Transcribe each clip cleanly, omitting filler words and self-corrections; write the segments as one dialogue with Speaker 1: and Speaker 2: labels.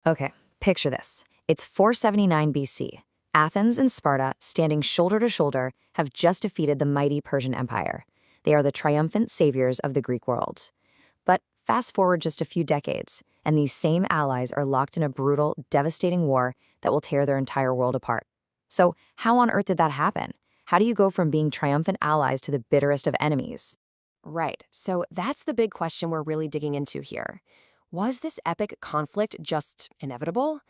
Speaker 1: Okay, picture this. It's 479 BC. Athens and Sparta, standing shoulder to shoulder, have just defeated the mighty Persian Empire. They are the triumphant saviors of the Greek world. But fast forward just a few decades, and these same allies are locked in a brutal, devastating war that will tear their entire world apart. So, how on earth did that happen? How do you go from being triumphant allies to the bitterest of enemies?
Speaker 2: Right, so that's the big question we're really digging into here. Was this epic conflict just inevitable?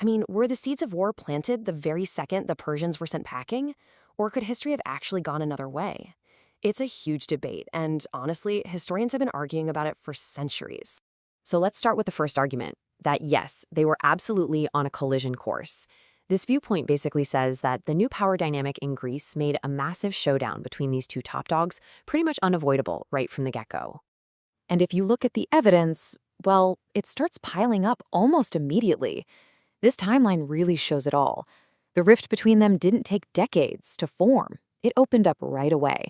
Speaker 2: I mean, were the seeds of war planted the very second the Persians were sent packing? Or could history have actually gone another way? It's a huge debate, and honestly, historians have been arguing about it for centuries. So let's start with the first argument, that yes, they were absolutely on a collision course. This viewpoint basically says that the new power dynamic in Greece made a massive showdown between these two top dogs pretty much unavoidable right from the get-go. And if you look at the evidence, well, it starts piling up almost immediately. This timeline really shows it all. The rift between them didn't take decades to form. It opened up right away.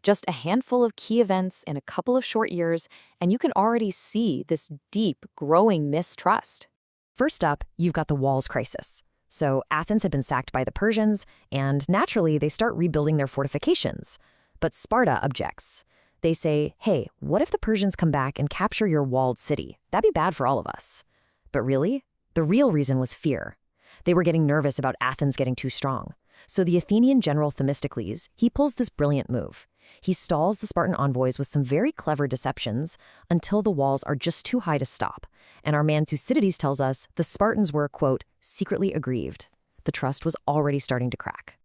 Speaker 2: Just a handful of key events in a couple of short years, and you can already see this deep, growing mistrust. First up, you've got the walls crisis. So Athens had been sacked by the Persians, and naturally they start rebuilding their fortifications. But Sparta objects. They say, hey, what if the Persians come back and capture your walled city? That'd be bad for all of us. But really, the real reason was fear. They were getting nervous about Athens getting too strong. So the Athenian general Themistocles, he pulls this brilliant move. He stalls the Spartan envoys with some very clever deceptions until the walls are just too high to stop. And our man Thucydides tells us the Spartans were, quote, secretly aggrieved. The trust was already starting to crack.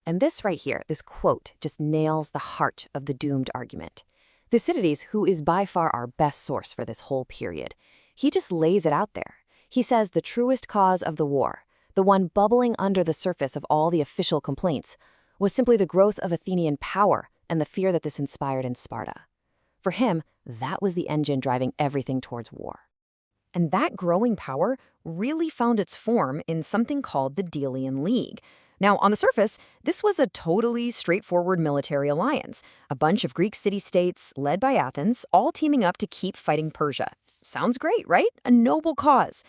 Speaker 2: And this right here, this quote, just nails the heart of the doomed argument. Thucydides, who is by far our best source for this whole period, he just lays it out there. He says the truest cause of the war, the one bubbling under the surface of all the official complaints, was simply the growth of Athenian power and the fear that this inspired in Sparta. For him, that was the engine driving everything towards war. And that growing power really found its form in something called the Delian League. Now, on the surface, this was a totally straightforward military alliance, a bunch of Greek city-states led by Athens, all teaming up to keep fighting Persia. Sounds great, right? A noble cause.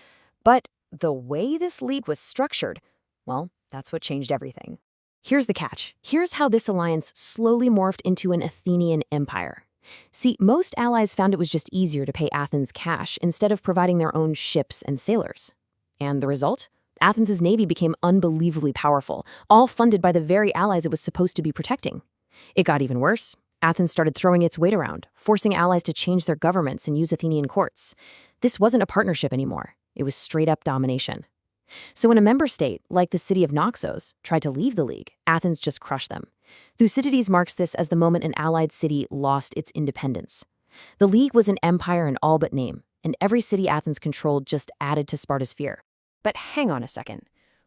Speaker 2: But the way this league was structured, well, that's what changed everything. Here's the catch. Here's how this alliance slowly morphed into an Athenian empire. See, most allies found it was just easier to pay Athens cash instead of providing their own ships and sailors. And the result? Athens' navy became unbelievably powerful, all funded by the very allies it was supposed to be protecting. It got even worse. Athens started throwing its weight around, forcing allies to change their governments and use Athenian courts. This wasn't a partnership anymore. It was straight-up domination. So when a member state, like the city of Naxos, tried to leave the league, Athens just crushed them. Thucydides marks this as the moment an allied city lost its independence. The league was an empire in all but name, and every city Athens controlled just added to Sparta's fear. But hang on a second.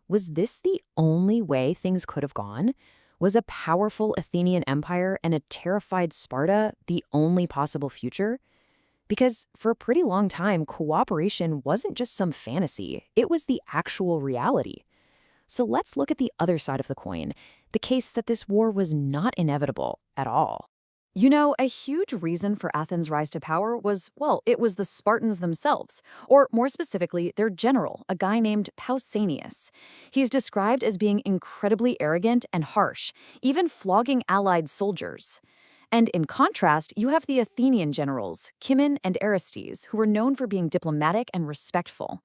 Speaker 2: Was this the only way things could have gone? Was a powerful Athenian empire and a terrified Sparta the only possible future? Because for a pretty long time, cooperation wasn't just some fantasy, it was the actual reality. So let's look at the other side of the coin, the case that this war was not inevitable at all. You know, a huge reason for Athens' rise to power was, well, it was the Spartans themselves, or more specifically, their general, a guy named Pausanias. He's described as being incredibly arrogant and harsh, even flogging allied soldiers. And in contrast, you have the Athenian generals, Cimon and Aristes, who were known for being diplomatic and respectful.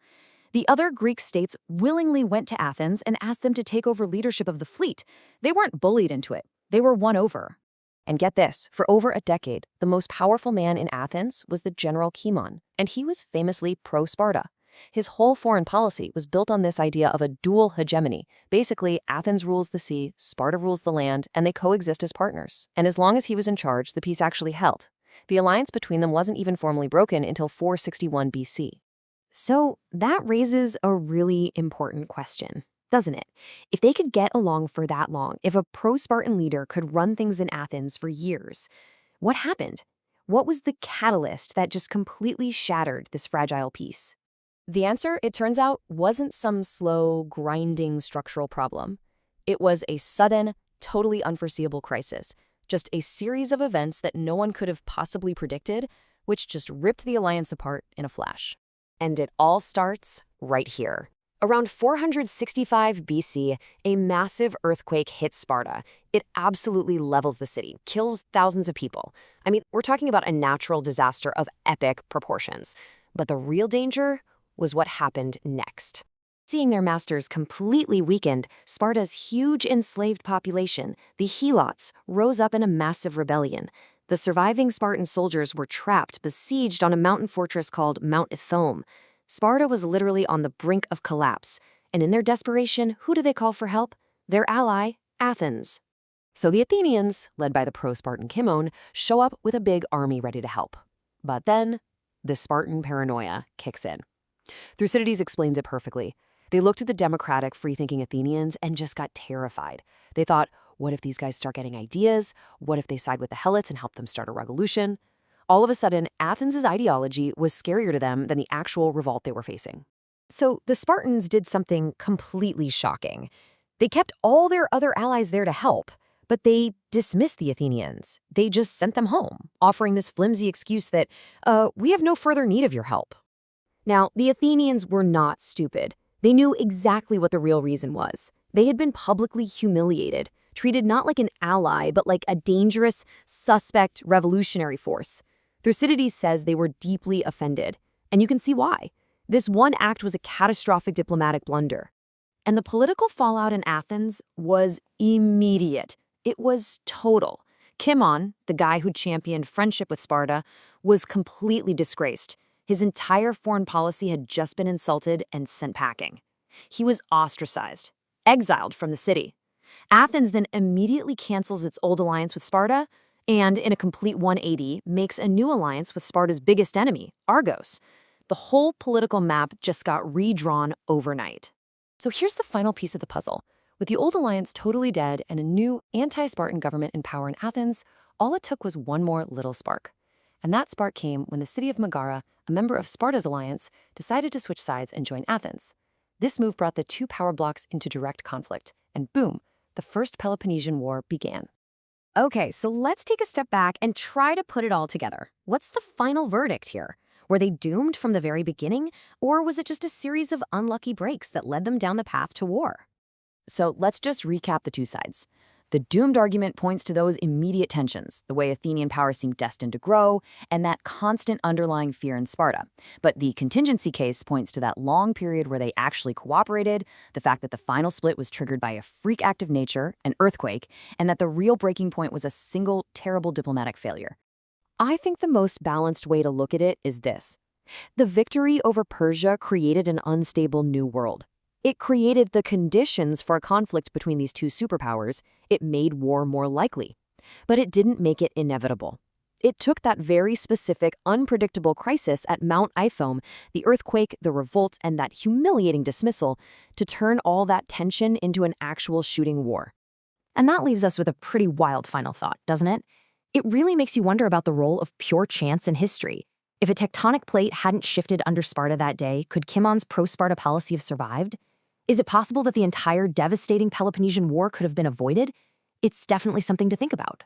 Speaker 2: The other Greek states willingly went to Athens and asked them to take over leadership of the fleet. They weren't bullied into it. They were won over. And get this, for over a decade, the most powerful man in Athens was the general Cimon, and he was famously pro-Sparta. His whole foreign policy was built on this idea of a dual hegemony. Basically, Athens rules the sea, Sparta rules the land, and they coexist as partners. And as long as he was in charge, the peace actually held. The alliance between them wasn't even formally broken until 461 BC. So that raises a really important question, doesn't it? If they could get along for that long, if a pro-Spartan leader could run things in Athens for years, what happened? What was the catalyst that just completely shattered this fragile peace? The answer, it turns out, wasn't some slow, grinding structural problem. It was a sudden, totally unforeseeable crisis, just a series of events that no one could have possibly predicted, which just ripped the alliance apart in a flash. And it all starts right here. Around 465 BC, a massive earthquake hits Sparta. It absolutely levels the city, kills thousands of people. I mean, we're talking about a natural disaster of epic proportions. But the real danger was what happened next. Seeing their masters completely weakened, Sparta's huge enslaved population, the Helots, rose up in a massive rebellion. The surviving Spartan soldiers were trapped, besieged on a mountain fortress called Mount Ithome. Sparta was literally on the brink of collapse, and in their desperation, who do they call for help? Their ally, Athens. So the Athenians, led by the pro-Spartan Cimon, show up with a big army ready to help. But then, the Spartan paranoia kicks in. Thucydides explains it perfectly. They looked at the democratic, free-thinking Athenians and just got terrified. They thought, what if these guys start getting ideas? What if they side with the Helots and help them start a revolution? All of a sudden, Athens' ideology was scarier to them than the actual revolt they were facing.
Speaker 1: So the Spartans did something completely shocking. They kept all their other allies there to help, but they dismissed the Athenians. They just sent them home, offering this flimsy excuse that, we have no further need of your help.
Speaker 2: Now, the Athenians were not stupid. They knew exactly what the real reason was. They had been publicly humiliated, treated not like an ally, but like a dangerous, suspect revolutionary force. Thucydides says they were deeply offended, and you can see why. This one act was a catastrophic diplomatic blunder. And the political fallout in Athens was immediate. It was total. Cimon, the guy who championed friendship with Sparta, was completely disgraced. His entire foreign policy had just been insulted and sent packing. He was ostracized, exiled from the city. Athens then immediately cancels its old alliance with Sparta, and in a complete 180, makes a new alliance with Sparta's biggest enemy, Argos. The whole political map just got redrawn overnight. So here's the final piece of the puzzle. With the old alliance totally dead and a new anti-Spartan government in power in Athens, all it took was one more little spark. And that spark came when the city of Megara, a member of Sparta's alliance, decided to switch sides and join Athens. This move brought the two power blocks into direct conflict, and boom, the First Peloponnesian War began.
Speaker 1: Okay, so let's take a step back and try to put it all together. What's the final verdict here? Were they doomed from the very beginning, or was it just a series of unlucky breaks that led them down the path to war?
Speaker 2: So let's just recap the two sides. The doomed argument points to those immediate tensions, the way Athenian power seemed destined to grow, and that constant underlying fear in Sparta. But the contingency case points to that long period where they actually cooperated, the fact that the final split was triggered by a freak act of nature, an earthquake, and that the real breaking point was a single, terrible diplomatic failure. I think the most balanced way to look at it is this. The victory over Persia created an unstable new world. It created the conditions for a conflict between these two superpowers. It made war more likely. But it didn't make it inevitable. It took that very specific, unpredictable crisis at Mount Ithome, the earthquake, the revolt, and that humiliating dismissal, to turn all that tension into an actual shooting war.
Speaker 1: And that leaves us with a pretty wild final thought, doesn't it? It really makes you wonder about the role of pure chance in history. If a tectonic plate hadn't shifted under Sparta that day, could Cimon's pro-Sparta policy have survived? Is it possible that the entire devastating Peloponnesian War could have been avoided? It's definitely something to think about.